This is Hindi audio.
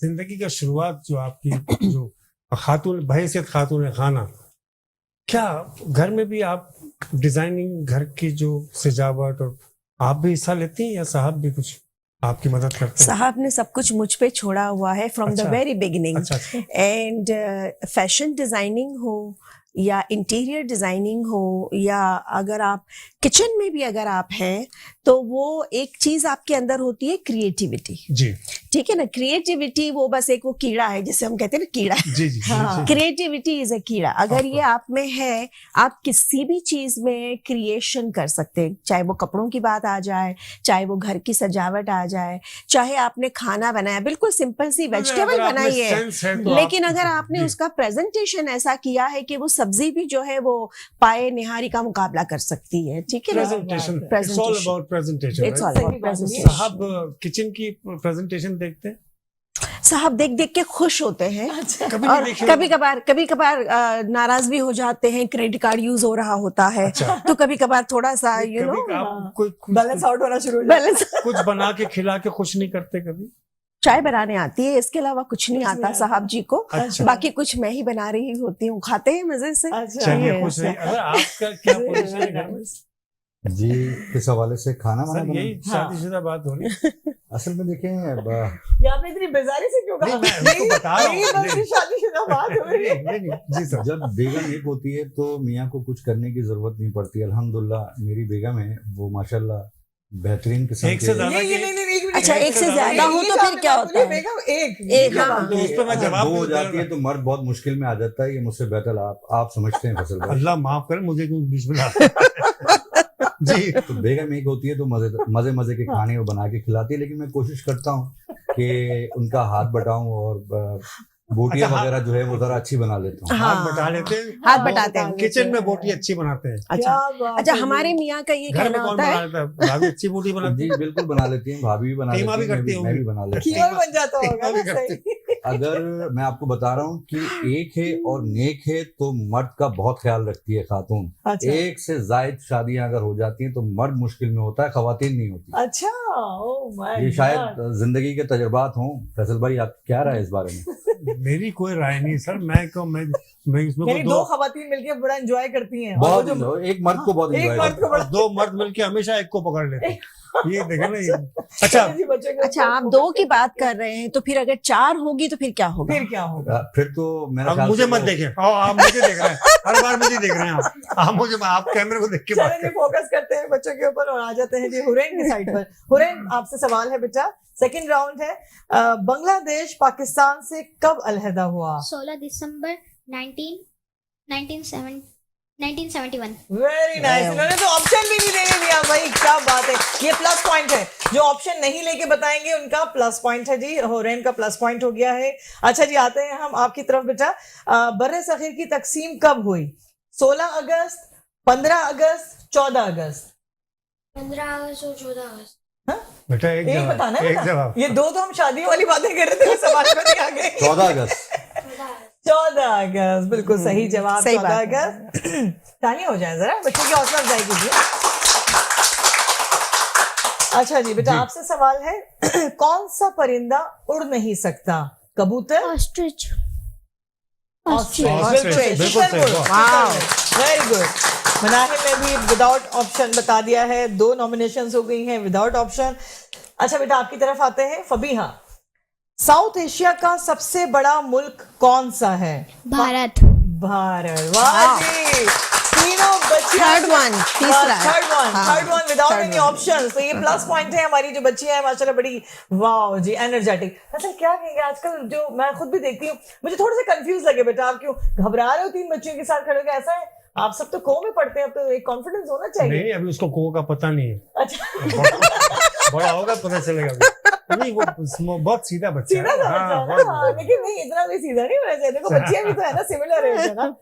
जिंदगी का शुरुआत जो आपकी जो खातून बहैसियत खातून खाना, क्या घर में भी आप डिजाइनिंग घर की जो सजावट और आप भी हिस्सा लेती हैं या साहब भी कुछ आपकी मदद करते हैं? साहब ने सब कुछ मुझ पे छोड़ा हुआ है फ्रॉम द अच्छा। Very beginning. अच्छा अच्छा। एंड फैशन डिजाइनिंग हो या इंटीरियर डिजाइनिंग हो या अगर आप किचन में भी अगर आप हैं तो वो एक चीज आपके अंदर होती है क्रिएटिविटी। जी ठीक है ना, क्रिएटिविटी वो बस एक वो कीड़ा है जिसे हम कहते हैं ना कीड़ा। जी जी हाँ, जी। क्रिएटिविटी इज अ कीड़ा। अगर ये आप में है, आप किसी भी चीज में क्रिएशन कर सकते हैं, चाहे वो कपड़ों की बात आ जाए, चाहे वो घर की सजावट आ जाए, चाहे आपने खाना बनाया, बिल्कुल सिंपल सी वेजिटेबल अगर आप में बनाई है, सेंस है तो लेकिन आप- अगर आपने जी। उसका प्रेजेंटेशन ऐसा किया है कि वो सब्जी भी जो है वो पाए निहारी का मुकाबला कर सकती है। ठीक है ना, presentation, it's all Presentation. About presentation. It's all about presentation. साहब किचन की प्रेजेंटेशन देखते हैं? साहब देख देख के खुश होते हैं। कभी और नहीं देखी? कभी कभार नाराज भी हो जाते हैं, क्रेडिट कार्ड यूज हो रहा होता है। अच्छा। तो कभी कभार थोड़ा सा यू नो कभी आप कोई बैलेंस आउट होना शुरू हो जाता बैलेंस। कुछ बना के खिला के खुश नहीं करते कभी? चाय बनाने आती है, इसके अलावा कुछ नहीं आता साहब जी को। अच्छा। बाकी कुछ मैं ही बना रही होती हूँ, खाते हैं मजे से। है। अच्छा चलिए Yes. खुश रहिए। अगर आपका क्या पोजीशन है घर में? जी, किस हवाले से खाना सर वाना यही बना? शादीशुदा बात हो रही है। असल में देखें ये आपने इतनी बेजारी से क्यों कहा? नहीं, मैं उसको बता रहा हूँ। यही बस नहीं। शादीशुदा बात हो रही है। नहीं, जी सर। जब बेगम एक होती है तो मियाँ को कुछ करने की जरूरत नहीं पड़ती। अल्हम्दुलिल्लाह मेरी बेगम है, वो माशाल्लाह बेहतरीन किस्म एक के से ज्यादा नहीं, की- नहीं, नहीं, नहीं, अच्छा, एक से ज्यादा हो तो फिर क्या होता है? बेगम एक एक, हाँ। तो उस पे मैं अगर जवाब दो हो नहीं जाती दे है तो मर्द बहुत मुश्किल में आ जाता है। ये मुझसे बेहतर आप समझते हैं फसल भाई। अल्लाह माफ करे मुझे क्यों बीच में ला- जी तो बेगम एक होती है तो मजे मजे के खाने वो बना के खिलाती है, लेकिन मैं कोशिश करता हूँ कि उनका हाथ बटाऊं और बोटियां अच्छा, वगैरह जो है वो जरा अच्छी बना लेता हूँ। हाँ। हाथ बटा लेते हैं। हाथ बटाते हैं। किचन में बोटी अच्छी बनाते हैं। अच्छा क्या बात अच्छा, है। हमारे मियाँ का ये घर में कहना कौन होता बना है। लेता है? भाभी अच्छी बोटी बनाती जी है। बिल्कुल बना लेती हैं, भाभी भी बना लेती कीमा भी हैं, मैं करती भी- मैं भी बना लेता हूँ। खीर बन जाता होगा कीमा भी ना, करते सही। अगर मैं आपको बता रहा हूँ कि एक है और नेक है तो मर्द का बहुत ख्याल रखती है खातून। अच्छा एक से जायद शादियां अगर हो जाती हैं तो मर्द मुश्किल में होता है, खवातीन नहीं होती। अच्छा, ओह माय ये गॉड। शायद जिंदगी के तजुर्बात हों। फैसल भाई आप क्या राय है इस बारे में? मेरी कोई राय नहीं सर। मैं इसमें यानी को दो खवातीन मिलके बड़ा एंजॉय करती हैं। और बहुत वो जो enjoy- एक मर्द को बहुत एक एंजॉय मर्द को बड़ा दो मर्द मिलके हमेशा एक को पकड़ लेते हैं। ये देखे ना ये। अच्छा जी, बच्चों के अच्छा, ऊपर आप फोकस दो की करते बात कर रहे हैं, तो फिर अगर 4 होगी तो फिर क्या हैं। होगा? फिर क्या होगा? फिर तो मेरा अब ख्याल मुझे से मत वो- देखें। आप मुझे देख रहे हैं, हर बार मुझे देख रहे हैं आप मुझे आप कैमरे को देख के बात चलो जी, करें। फोकस करते हैं बच्चों के ऊपर और आ जाते हैं जी हुरैन की साइड पर। हुरैन, आपसे सवाल है बेटा, सेकंड राउंड है। बांग्लादेश पाकिस्तान से कब अलहदा हुआ? 16 दिसंबर 1971। Very nice. इन्होंने तो ऑप्शन भी नहीं देने दिया भाई, क्या बात है। ये प्लस पॉइंट है, जो ऑप्शन नहीं लेके बताएंगे उनका प्लस पॉइंट है जी। हुरैन का प्लस पॉइंट हो गया है। अच्छा जी, आते हैं हम आपकी तरफ बेटा। बर्रे सगीर की तकसीम कब हुई? 16 अगस्त, 15 अगस्त, 14 अगस्त? 15 अगस्त और 14 अगस्त। बेटा एक यही जवाब, बताना है एक बेटा। जवाब। ये दो तो हम शादियों वाली बातें कर रहे थे, सवाल में नहीं आ गए। 14 अगस्त। 14 अगस्त। 14 अगस्त, बिल्कुल सही जवाब। सही 14 बात है। अगस्त। तालियां हो जाए जरा, बच्चों की हौसला अफजाई कीजिए। अच्छा जी बेटा, जी। आपसे सवाल है। कौन सा परिंदा उड़ नहीं सकता? कबूतर? ऑस्ट्रिच। ऑस्ट्रिच। ऑस्ट्रिच, बिल्कुल सही। Very good. मनाहिर ने भी विदाउट ऑप्शन बता दिया है। 2 नॉमिनेशंस हो गई हैं विदाउट ऑप्शन। अच्छा बेटा, आपकी तरफ आते हैं। फबीहा, साउथ एशिया का सबसे बड़ा मुल्क कौन सा है? भारत। भारत। वाह जी, तीनों बच्चियां। Third one, तीसरा है। Third one without Third any one. Options. तो ये प्लस पॉइंट है। हमारी जो बच्चियां हैं माशाल्लाह बड़ी वाह जी एनर्जेटिक। अच्छा, क्या कहेंगे आजकल जो मैं खुद भी देखती हूँ, मुझे थोड़ा सा कंफ्यूज लगे बेटा, आप क्यों घबरा रहे हो 3 बच्चियों के साथ खड़े होकर? ऐसा है, आप सब तो को में पढ़ते हैं, अब तो एक कॉन्फिडेंस होना चाहिए। नहीं अभी उसको को का पता नहीं है। अच्छा, बड़ा होगा पता चलेगा अभी। नहीं वो बहुत सीधा बच्चा सीधा है। सा हाँ, बच्चा है बहुत ना। हाँ, लेकिन नहीं, इतना भी सीधा नहीं होना चाहिए। देखो बच्चियां भी तो है ना, सिमिलर है ना।